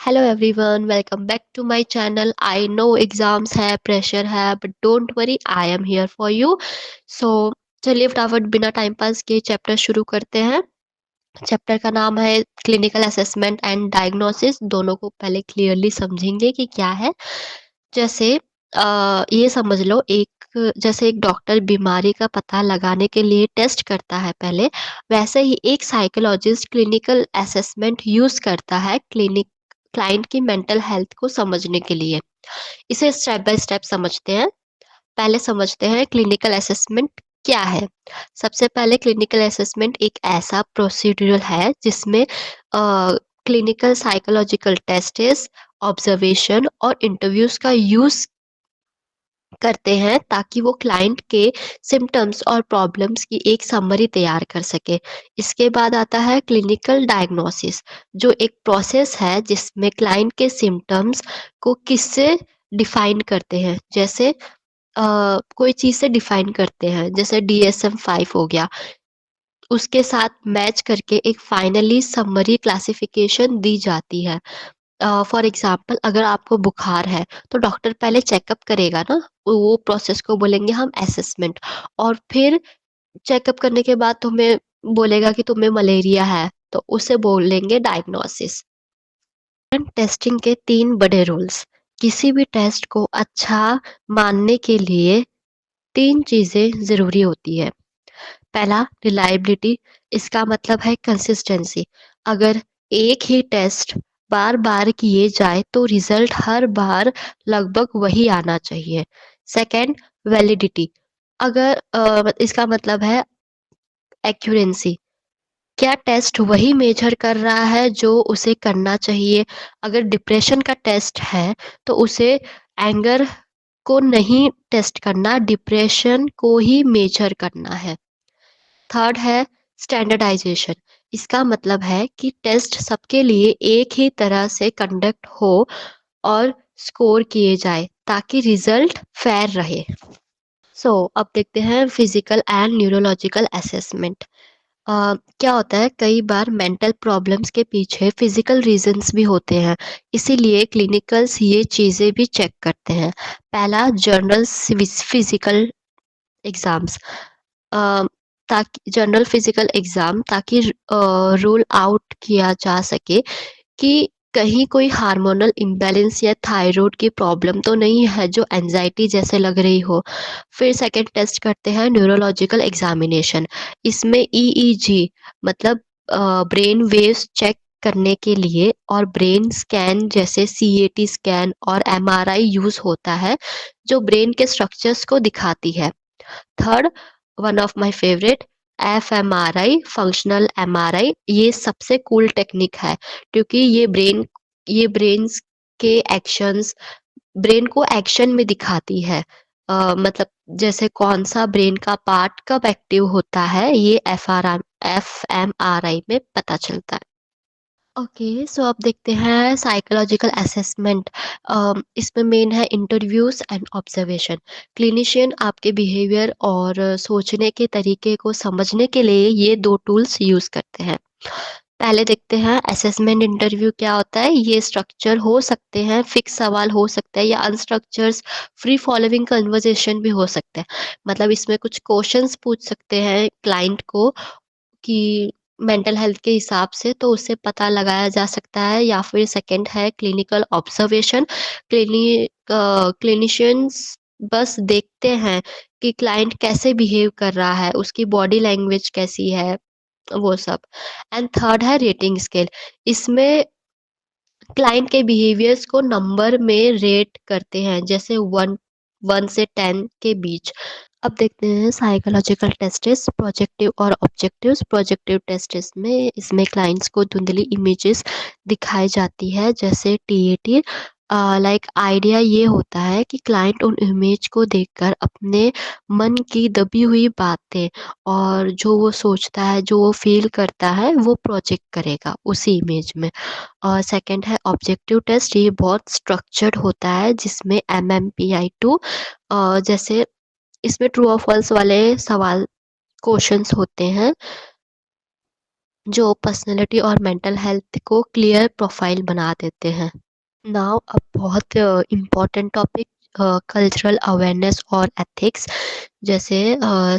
Hello everyone, welcome back to my channel. I know exams है, pressure है, but don't worry, I am here for you. So चलिए फटाफट बिना time pass किए chapter शुरू करते हैं। चैप्टर का नाम है क्लिनिकल असेसमेंट एंड डायग्नोसिस। दोनों को पहले क्लियरली समझेंगे कि क्या है। जैसे ये समझ लो, जैसे एक डॉक्टर बीमारी का पता लगाने के लिए टेस्ट करता है पहले, वैसे ही एक साइकोलॉजिस्ट क्लिनिकल असेसमेंट यूज करता है क्लाइंट की मेंटल हेल्थ को समझने के लिए। इसे स्टेप बाय स्टेप समझते हैं। पहले समझते हैं क्लिनिकल असेसमेंट क्या है। सबसे पहले क्लिनिकल असेसमेंट एक ऐसा प्रोसीड्यूरल है जिसमें क्लिनिकल साइकोलॉजिकल टेस्ट, ऑब्जर्वेशन और इंटरव्यूज का यूज करते हैं ताकि वो क्लाइंट के सिम्टम्स और प्रॉब्लम्स की एक समरी तैयार कर सके। इसके बाद आता है क्लिनिकल डायग्नोसिस, जो एक प्रोसेस है जिसमें क्लाइंट के सिम्टम्स को किससे डिफाइन करते हैं। जैसे कोई चीज से डिफाइन करते हैं, जैसे DSM-5 हो गया, उसके साथ मैच करके एक फाइनली समरी क्लासिफिकेशन दी जाती है। फॉर एग्जाम्पल, अगर आपको बुखार है तो डॉक्टर पहले चेकअप करेगा ना, वो प्रोसेस को बोलेंगे हम असेसमेंट। और फिर चेकअप करने के बाद तुम्हें बोलेगा कि तुम्हें मलेरिया है, तो उसे बोलेंगे डायग्नोसिस। टेस्टिंग के तीन बड़े रूल्स। किसी भी टेस्ट को अच्छा मानने के लिए तीन चीजें जरूरी होती है। पहला, रिलायबिलिटी। इसका मतलब है कंसिस्टेंसी। अगर एक ही टेस्ट बार बार किए जाए तो रिजल्ट हर बार लगभग वही आना चाहिए। Second, validity. अगर इसका मतलब है एक्यूरेंसी। क्या टेस्ट वही मेजर कर रहा है जो उसे करना चाहिए। अगर डिप्रेशन का टेस्ट है तो उसे एंगर को नहीं टेस्ट करना, डिप्रेशन को ही मेजर करना है। थर्ड है स्टैंडर्डाइजेशन। इसका मतलब है कि टेस्ट सबके लिए एक ही तरह से कंडक्ट हो और स्कोर किए जाए ताकि रिजल्ट फेयर रहे। अब देखते हैं फिजिकल एंड न्यूरोलॉजिकल असेसमेंट। क्या होता है, कई बार मेंटल प्रॉब्लम्स के पीछे फिजिकल रीजंस भी होते हैं, इसीलिए क्लिनिकल्स ये चीजें भी चेक करते हैं। पहला, जर्नल फिजिकल एग्जाम्स। ताकि जनरल फिजिकल एग्जाम, ताकि रूल आउट किया जा सके कि कहीं कोई हार्मोनल इम्बैलेंस या थायराइड की प्रॉब्लम तो नहीं है जो एंजाइटी जैसे लग रही हो। फिर सेकंड टेस्ट करते हैं न्यूरोलॉजिकल एग्जामिनेशन। इसमें EEG मतलब ब्रेन वेव्स चेक करने के लिए, और ब्रेन स्कैन जैसे CAT स्कैन और MRI यूज होता है, जो ब्रेन के स्ट्रक्चर्स को दिखाती है। Third, one of my favourite, FMRI, functional MRI। ये सबसे कूल टेक्निक है क्योंकि ये ब्रेन्स के एक्शंस, ब्रेन को एक्शन में दिखाती है। मतलब जैसे कौन सा ब्रेन का पार्ट कब एक्टिव होता है, ये FMRI में पता चलता है। ओके, सो अब देखते हैं साइकोलॉजिकल असेसमेंट। इसमें मेन है इंटरव्यूज एंड ऑब्जर्वेशन। क्लिनिशियन आपके बिहेवियर और सोचने के तरीके को समझने के लिए ये दो टूल्स यूज करते हैं। पहले देखते हैं असेसमेंट इंटरव्यू क्या होता है। ये स्ट्रक्चर हो सकते हैं, फिक्स सवाल हो सकते हैं, या अनस्ट्रक्चर्स फ्री फॉलोइंग कन्वर्सेशन भी हो सकते हैं। मतलब इसमें कुछ क्वेश्चंस पूछ सकते हैं क्लाइंट को कि मेंटल हेल्थ के हिसाब से, तो उससे पता लगाया जा सकता है। या फिर सेकंड है क्लिनिकल ऑब्जर्वेशन। क्लिनिशियंस बस देखते हैं कि क्लाइंट कैसे बिहेव कर रहा है, उसकी बॉडी लैंग्वेज कैसी है, वो सब। एंड थर्ड है रेटिंग स्केल। इसमें क्लाइंट के बिहेवियर्स को नंबर में रेट करते हैं, जैसे 1 से 10 के बीच। अब देखते हैं साइकोलॉजिकल टेस्ट्स, प्रोजेक्टिव और ऑब्जेक्टिव्स। प्रोजेक्टिव टेस्ट्स में इसमें क्लाइंट्स को धुंधली इमेजेस दिखाई जाती है, जैसे TAT। लाइक आइडिया ये होता है कि क्लाइंट उन इमेज को देखकर अपने मन की दबी हुई बातें और जो वो सोचता है, जो वो फील करता है, वो प्रोजेक्ट करेगा उसी इमेज में। और सेकंड है ऑब्जेक्टिव टेस्ट। ये बहुत स्ट्रक्चर्ड होता है, जिसमें MMPI 2 जैसे इसमें ट्रू और फॉल्स वाले सवाल क्वेश्चंस होते हैं। जो पर्सनैलिटी और मेंटल हेल्थ को क्लियर प्रोफाइल बना देते हैं। नाउ अब बहुत इम्पोर्टेंट टॉपिक, कल्चरल अवेयरनेस और एथिक्स। जैसे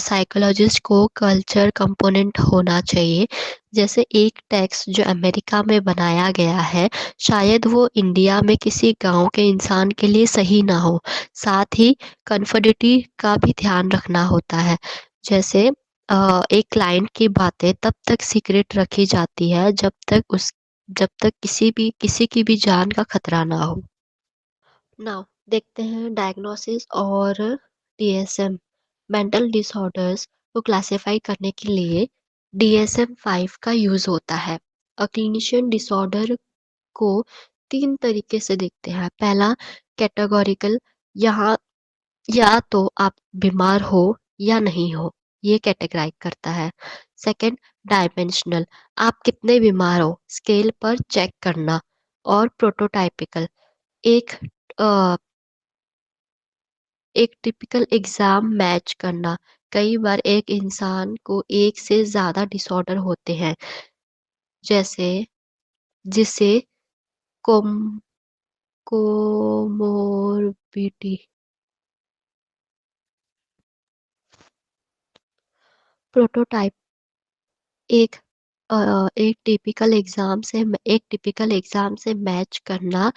साइकोलॉजिस्ट को कल्चर कंपोनेंट होना चाहिए। जैसे एक टैक्स जो अमेरिका में बनाया गया है, शायद वो इंडिया में किसी गांव के इंसान के लिए सही ना हो। साथ ही कन्फर्डिटी का भी ध्यान रखना होता है। जैसे एक क्लाइंट की बातें तब तक सीक्रेट रखी जाती है जब तक किसी की भी जान का खतरा ना हो। नाउ देखते हैं डायग्नोसिस और डीएसएम। मेंटल डिसऑर्डर्स को क्लासिफाई करने के लिए डीएसएम 5 का यूज होता है। अ क्लिनिशियन डिसऑर्डर को तीन तरीके से देखते हैं। पहला, कैटेगोरिकल, यहाँ या तो आप बीमार हो या नहीं हो, ये कैटेगराइज करता है। सेकंड, डायमेंशनल, आप कितने बीमार हो स्केल पर चेक करना। और प्रोटोटाइपिकल, एक एक टिपिकल एग्जाम मैच करना। कई बार एक इंसान को एक से ज्यादा डिसऑर्डर होते हैं, जैसे जिसे कोम कोमोर्बिडी। प्रोटोटाइप, एक एक टिपिकल एग्जाम से मैच करना।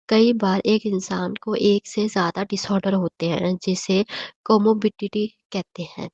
कई बार एक इंसान को एक से ज्यादा डिसऑर्डर होते हैं, जिसे कोमोबिडिटी कहते हैं।